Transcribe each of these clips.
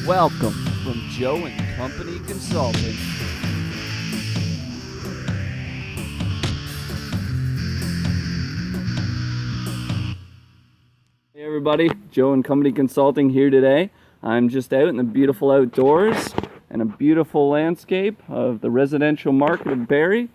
Welcome from Joe and Company Consulting. Hey everybody, Joe and Company Consulting here today. I'm just out in the beautiful outdoors and a beautiful landscape of the residential market of Barrie.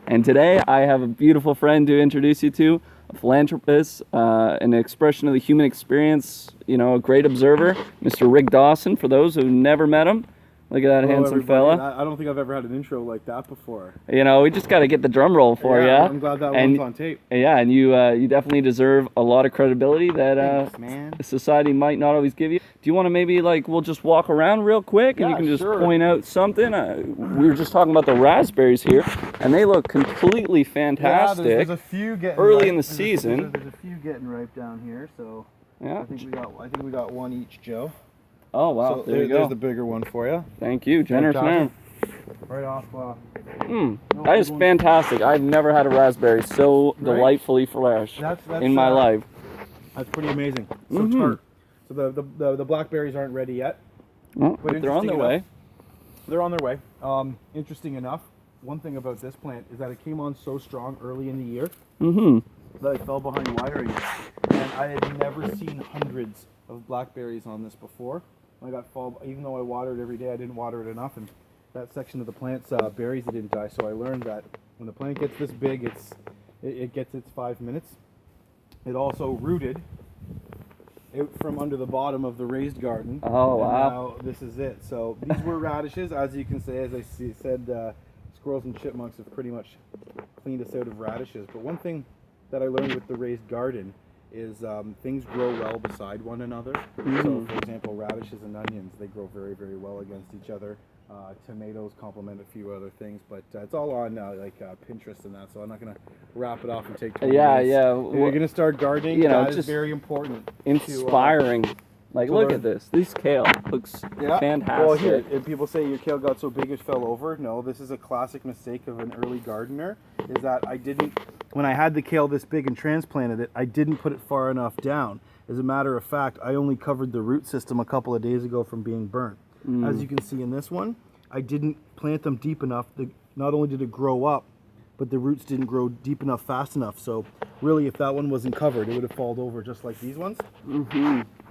And today I have a beautiful friend to introduce you to, a philanthropist, an expression of the human experience, a great observer, Mr. Rick Dawson, for those who've never met him. Look at that handsome everybody. fella. I don't think I've ever had an intro like that before. We just got to get the drum roll for you. I'm glad that one's on tape. Yeah, and you definitely deserve a lot of credibility that Thanks, man. society might not always give you. Do you want to maybe we'll just walk around real quick and you can just point out something? We were just talking about the raspberries here, and they look completely fantastic. Yeah, there's a few getting early ripe. in the season. There's a few getting ripe down here, so Yeah. I think we got one each, Joe. Oh wow, So there you go. There's the bigger one for you. Thank you, generous man. Right off. That is fantastic. I've never had a raspberry so delightfully fresh in my life. That's pretty amazing. So tart. So the blackberries aren't ready yet. Well, but they're on their way. They're on their way. Interesting enough, one thing about this plant is that it came on so strong early in the year that it fell behind wiring. And I had never seen hundreds of blackberries on this before. I got fall, even though I watered every day, I didn't water it enough, and that section of the plant's berries didn't die. So I learned that when the plant gets this big, it gets its 5 minutes. It also rooted out from under the bottom of the raised garden. Oh wow! Now this is it. So these were radishes, as you can say. As I said, squirrels and chipmunks have pretty much cleaned us out of radishes. But one thing that I learned with the raised garden is things grow well beside one another. So, for example, radishes and onions, they grow very, very well against each other. Tomatoes complement a few other things, but it's all on Pinterest and that, so I'm not going to wrap it off and take 20 minutes. Yeah. If you're going to start gardening, that is very important. Inspiring. Look at this. This kale looks fantastic. Well, here, people say your kale got so big it fell over. No, this is a classic mistake of an early gardener, is that when I had the kale this big and transplanted it, I didn't put it far enough down. As a matter of fact, I only covered the root system a couple of days ago from being burnt. As you can see in this one, I didn't plant them deep enough. Not only did it grow up, but the roots didn't grow deep enough fast enough. So really, if that one wasn't covered, it would have fallen over just like these ones.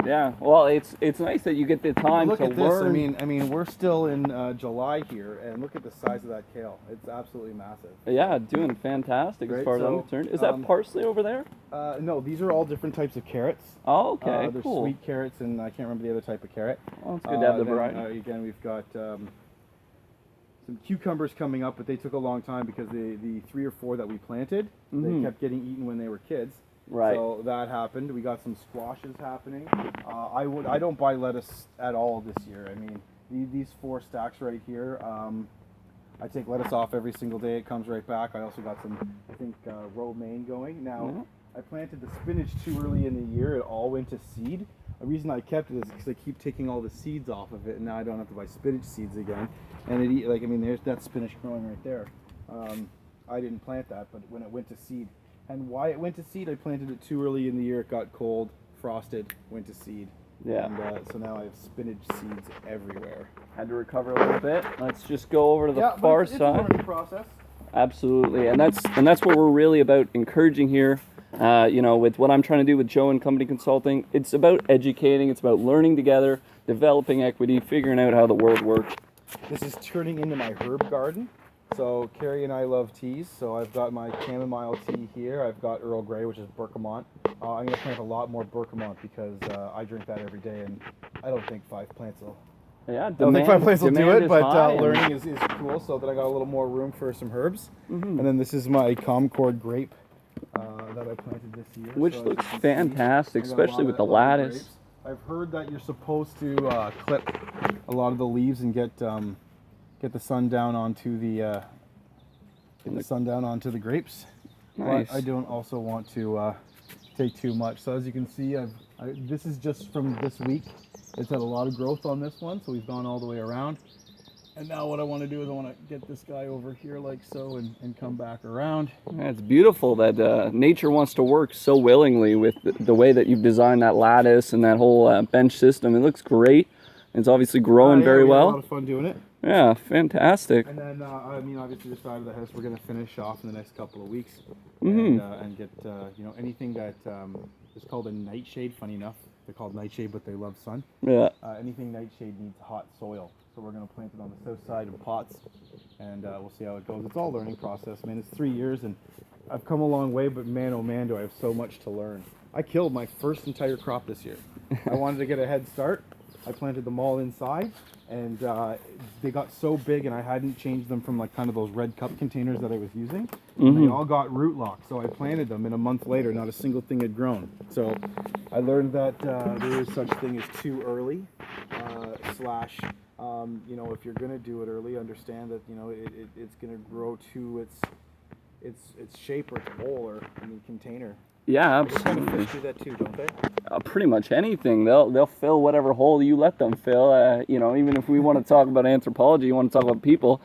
Yeah, well, it's nice that you get the time to learn. Look at this. I mean, we're still in July here, and look at the size of that kale. It's absolutely massive. Yeah, doing fantastic as far as I'm concerned. Is that parsley over there? No, these are all different types of carrots. Oh, okay, There's cool. sweet carrots, and I can't remember the other type of carrot. Well, it's good to have the variety. Again, we've got some cucumbers coming up, but they took a long time because the 3 or 4 that we planted, they kept getting eaten when they were kids. Right. So that happened. We got some squashes happening. I don't buy lettuce at all this year. I mean, these 4 stacks right here, I take lettuce off every single day. It comes right back. I also got some, romaine going. Now, I planted the spinach too early in the year. It all went to seed. The reason I kept it is because I keep taking all the seeds off of it, and now I don't have to buy spinach seeds again. And there's that spinach growing right there. I didn't plant that, but when it went to seed, and why it went to seed, I planted it too early in the year. It got cold, frosted, went to seed. Yeah. And so now I have spinach seeds everywhere. Had to recover a little bit. Let's just go over to the far side. It's a learning process. Absolutely, and that's what we're really about encouraging here. With what I'm trying to do with Joe and Company Consulting, it's about educating. It's about learning together, developing equity, figuring out how the world works. This is turning into my herb garden. So Carrie and I love teas. So I've got my chamomile tea here. I've got Earl Grey, which is bergamot. I'm going to plant a lot more bergamot because I drink that every day, and I don't think 5 plants will. Yeah, I don't think 5 plants will do it, but learning is cool. So that I got a little more room for some herbs. And then this is my Concord grape that I planted this year, which looks fantastic, especially with the lattice. I've heard that you're supposed to clip a lot of the leaves and get the sun down onto the grapes. Nice. But I don't also want to take too much. So as you can see, this is just from this week. It's had a lot of growth on this one, so we've gone all the way around. And now what I want to do is I want to get this guy over here like so and come back around. Yeah, it's beautiful that nature wants to work so willingly with the way that you've designed that lattice and that whole bench system. It looks great. It's obviously growing very we had well. a lot of fun doing it. Yeah, fantastic. And then, obviously this side of the house we're going to finish off in the next couple of weeks. Mm-hmm. And get, anything that is called a nightshade. Funny enough, they're called nightshade, but they love sun. Yeah. Anything nightshade needs hot soil. So we're going to plant it on the south side in pots, and we'll see how it goes. It's all a learning process, man. It's 3 years, and I've come a long way, but man, oh man, do I have so much to learn. I killed my first entire crop this year. I wanted to get a head start. I planted them all inside, and they got so big, and I hadn't changed them from like kind of those red cup containers that I was using. And they all got root lock, so I planted them, and a month later, not a single thing had grown. So I learned that there is such thing as too early, if you're gonna do it early, understand that it's gonna grow to its shape or its bowl or container. Yeah, What kind of absolutely. fish do that too, don't they? Pretty much anything. They'll fill whatever hole you let them fill. Even if we want to talk about anthropology, you want to talk about people,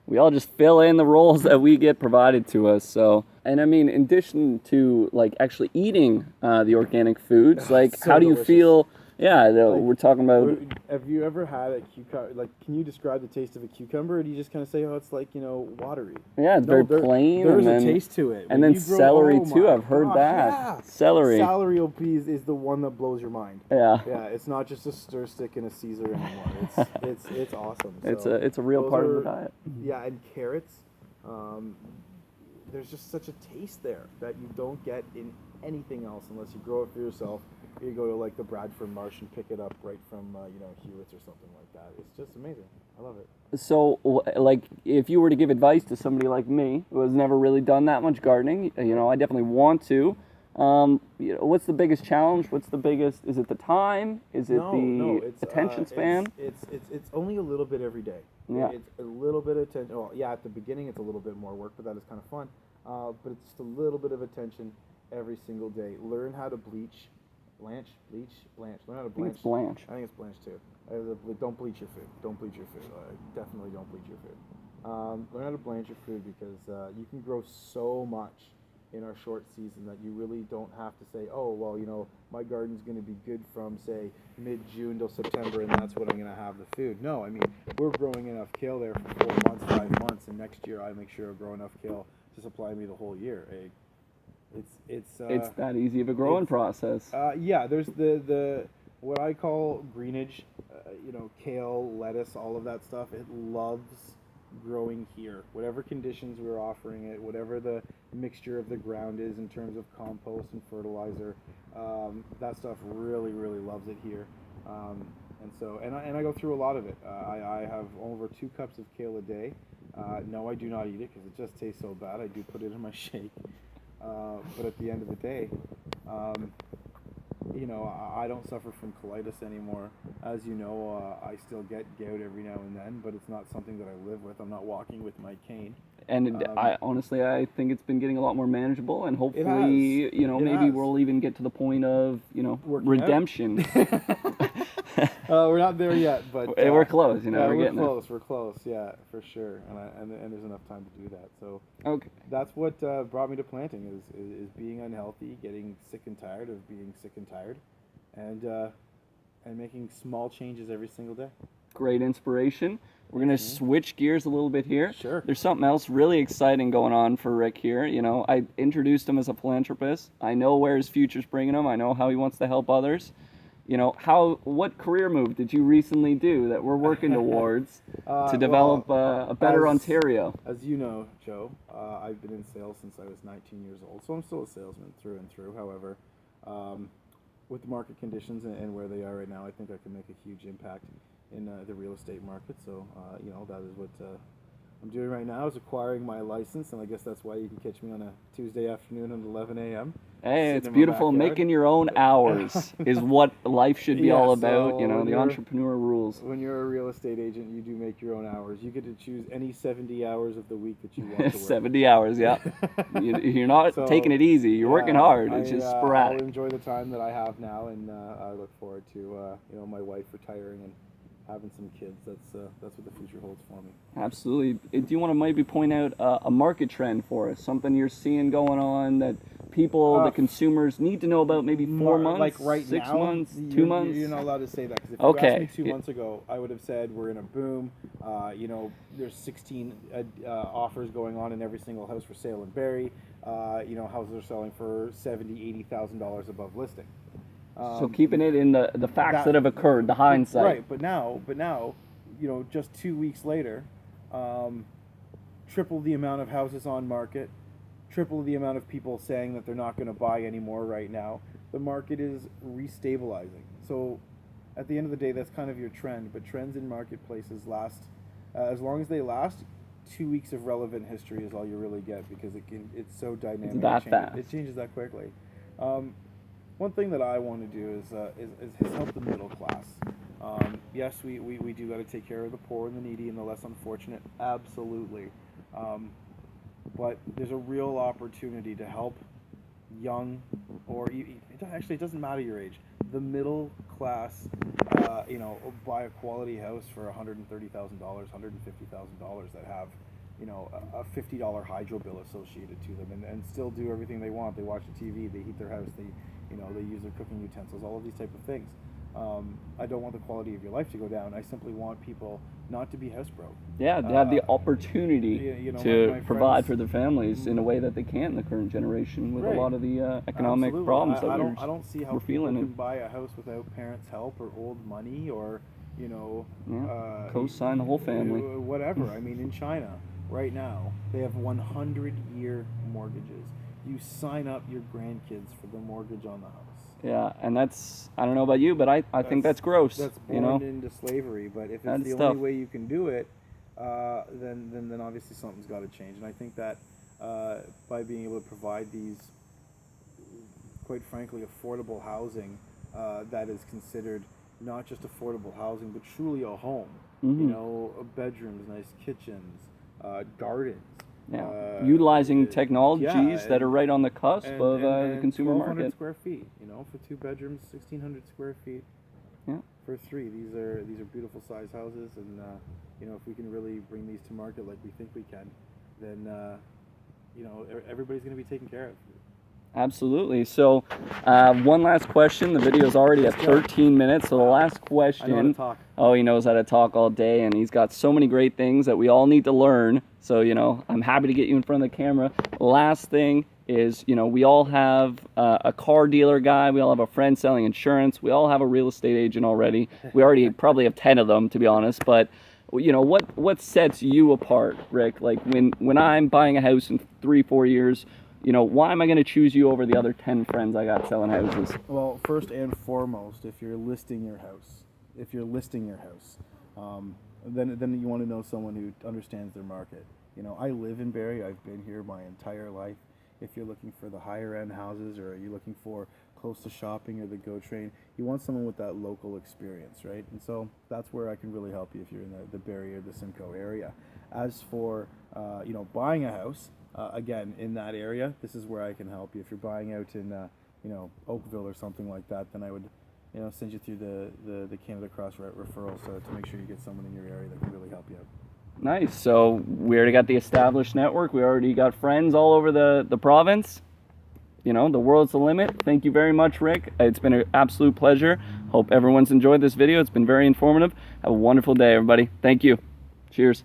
we all just fill in the roles that we get provided to us. So, and I mean, in addition to like actually eating the organic foods, like So how do you delicious. feel? Yeah, we're talking about. Have you ever had a cucumber? Like, can you describe the taste of a cucumber, or do you just kind of say, "Oh, it's like watery"? Yeah, it's very plain. There's and a then, taste to it. And When then you grow- celery oh too. my I've heard gosh, that. yeah. Celery. Celery peas is the one that blows your mind. Yeah. Yeah, it's not just a stir stick and a Caesar anymore. It's awesome. It's So a real those part of are- the diet. Yeah, and carrots. There's just such a taste there that you don't get in anything else unless you grow it for yourself. You go to like the Bradford Marsh and pick it up right from Hewitt's or something like that. It's just amazing. I love it. So, like, if you were to give advice to somebody like me who has never really done that much gardening, I definitely want to. What's the biggest challenge? Is it the time? Is it it's attention span? It's only a little bit every day. Yeah. It's a little bit of attention. Oh, yeah, at the beginning it's a little bit more work, but that is kind of fun. But it's just a little bit of attention every single day. Learn how to bleach. Blanch. Learn how to I think blanch. it's blanch. I think it's blanch too. Don't bleach your food. Don't bleach your food. Definitely don't bleach your food. Learn how to blanch your food because you can grow so much in our short season that you really don't have to say, oh, well, my garden's going to be good from, say, mid-June till September, and that's when I'm going to have the food. No, I mean, we're growing enough kale there for 4 months, 5 months, and next year I make sure I grow enough kale to supply me the whole year. It's that easy of a growing process. Yeah, there's the what I call greenage, kale, lettuce, all of that stuff. It loves growing here. Whatever conditions we're offering it, whatever the mixture of the ground is in terms of compost and fertilizer, that stuff really, really loves it here. And I go through a lot of it. I have over 2 cups of kale a day. No, I do not eat it because it just tastes so bad. I do put it in my shake. But at the end of the day, I don't suffer from colitis anymore. As you know, I still get gout every now and then, but it's not something that I live with. I'm not walking with my cane. And I think it's been getting a lot more manageable, and hopefully, It maybe has. we'll even get to the point of, Working redemption. We're not there yet, but We're close, yeah, we're getting there. We're close, yeah, for sure. And there's enough time to do that. So Okay. that's what brought me to planting is being unhealthy, getting sick and tired of being sick and tired, and making small changes every single day. Great inspiration. We're going to switch gears a little bit here. Sure. There's something else really exciting going on for Rick here. I introduced him as a philanthropist. I know where his future's bringing him. I know how he wants to help others. What career move did you recently do that we're working towards to develop a better Ontario? As you know, Joe, I've been in sales since I was 19 years old, so I'm still a salesman through and through. However, with the market conditions and where they are right now, I think I can make a huge impact in the real estate market. So, that is what I'm doing right now, is acquiring my license, and I guess that's why you can catch me on a Tuesday afternoon at 11 a.m. Hey, it's sitting in my beautiful. backyard. Making your own hours is what life should be Yeah, all so about. when The you're- entrepreneur rules. When you're a real estate agent, you do make your own hours. You get to choose any 70 hours of the week that you want to work. 70 hours, yeah. You're not So, taking it easy. You're working yeah, hard. It's just I'll sporadic. enjoy the time that I have now, and I look forward to my wife retiring and having some kids. That's what the future holds for me. Absolutely. Do you want to maybe point out a market trend for us? Something you're seeing going on that people, the consumers, need to know about? Maybe 4 months, like right 6 now, months, 2 months. You're not allowed to say that, because if Okay. you asked me 2 months ago, I would have said we're in a boom. You know, there's 16 offers going on in every single house for sale in Barrie. You know, houses are selling for $70,000-$80,000 above listing. So keeping it in the facts that have occurred, the hindsight. Right, but now, you know, just 2 weeks later, triple the amount of houses on market, triple the amount of people saying that they're not going to buy anymore right now. The market is restabilizing. So at the end of the day, that's kind of your trend, but trends in marketplaces last, as long as they last, 2 weeks of relevant history is all you really get, because it's so dynamic. It's that fast. It changes that quickly. One thing that I want to do is help the middle class. Yes, we do got to take care of the poor and the needy and the less unfortunate, absolutely. But there's a real opportunity to help young, or actually it doesn't matter your age, the middle class, you know, buy a quality house for $130,000, $150,000 that have, you know, a $50 hydro bill associated to them, and still do everything they want. They watch the TV, they heat their house, they use their cooking utensils, all of these type of things. I don't want the quality of your life to go down. I simply want people not to be house broke. Yeah, to have the opportunity you know, to my provide friends, for their families in a way that they can't in the current generation with Right. a lot of the economic Absolutely. problems that I don't see how we're people feeling. can buy a house without parents' help or old money, or, you know, co-sign the whole family. Whatever. I mean, in China right now, they have 100-year mortgages. You sign up your grandkids for the mortgage on the house. Yeah, and that's, I don't know about you, but I think that's gross. That's born you know? into slavery. But if it's That's the tough. only way you can do it, then obviously something's got to change. And I think that by being able to provide these, quite frankly, affordable housing that is considered not just affordable housing, but truly a home. Mm-hmm. You know, bedrooms, nice kitchens, gardens. Yeah, utilizing technologies that are right on the cusp of the consumer 1,200 market. square feet, you know, for 2 bedrooms, 1,600 square feet. Yeah. For 3, these are beautiful size houses, and you know, if we can really bring these to market like we think we can, then you know, everybody's going to be taken care of. Absolutely. So, one last question. The video is already at 13 minutes. So the last question. I know how to talk. Oh, he knows how to talk all day, and he's got so many great things that we all need to learn. So, you know, I'm happy to get you in front of the camera. Last thing is, you know, we all have a car dealer guy. We all have a friend selling insurance. We all have a real estate agent already. We already probably have 10 of them, to be honest. But, you know, what sets you apart, Rick? Like when I'm buying a house in 3-4 years, you know, why am I going to choose you over the other 10 friends I got selling houses? Well, first and foremost, if you're listing your house, then you want to know someone who understands their market. You know, I live in Barrie. I've been here my entire life. If you're looking for the higher end houses, or are you looking for close to shopping or the GO train, you want someone with that local experience, right? And so that's where I can really help you if you're in the Barrie or the Simcoe area. As for you know, buying a house, again, in that area, this is where I can help you. If you're buying out in you know, Oakville or something like that, then I would, you know, send you through the Canada Cross referral, so to make sure you get someone in your area that can really help you out. Nice. So we already got the established network. We already got friends all over the province. You know, the world's the limit. Thank you very much, Rick. It's been an absolute pleasure. Hope everyone's enjoyed this video. It's been very informative. Have a wonderful day, everybody. Thank you. Cheers.